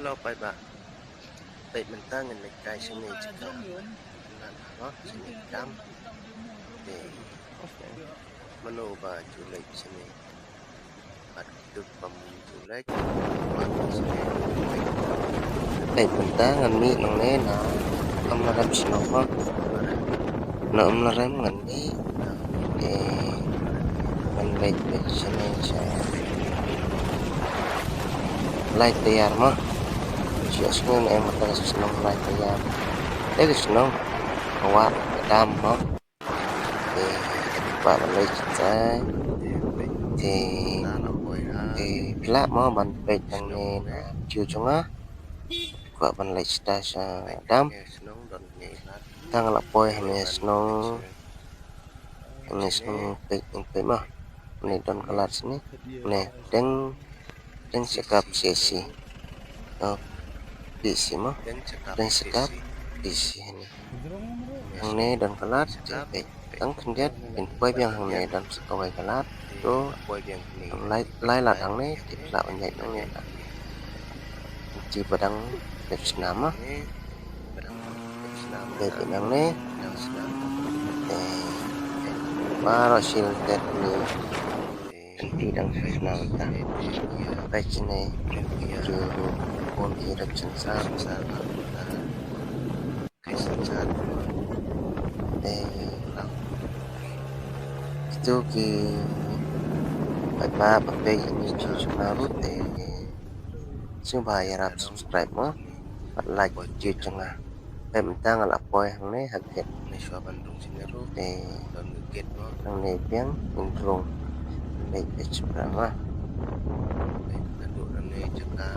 Halo peit ba. Peit mentang ngan kai sini jaka. Nan ha sini dam. De menu ba julek sini. Bat duk pam julek. Peit mentang ngan mi nang ne na. Am na ram sino ha. Na am na ram ngan ni. Ngan peit sini sa. Like tair mah. Siasnya em mata senang like tair. Dia senang awak dam mah. Bạn lấy trái thì plat mah ban peit yang ni chiu chung á. Bạn ban lấy trái sa dam. Tang la poi hanya senang peit mah. Ni don kalat sini. Ni deng sekap sesi. Bisi mah dan sekap bisi ini yang ne dan kalat tang kendiat in poi biang hang ne dan sekawai kalat to lai lat hang ne tipla banyak nang ne ci padang nama bebe nang ne maro sil tet ni dang senang ta baik sini ju pon irap sensar itu ki ba pakai ini cuma rut sngiewbha iarap subscribe mo at like video changa mentang ala poi hang ne haget nang ne piang introng baik berapa jaka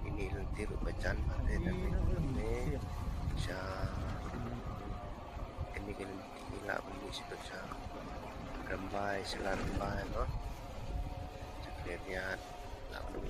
ini nanti bacaan pada ini bisa ini kan gila beli sebesar rambai selambai no sekalian lalu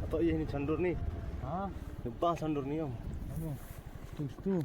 Atau iya ini sandur nih. Hah? Ngebah sandur nih om. Ano? Tuh.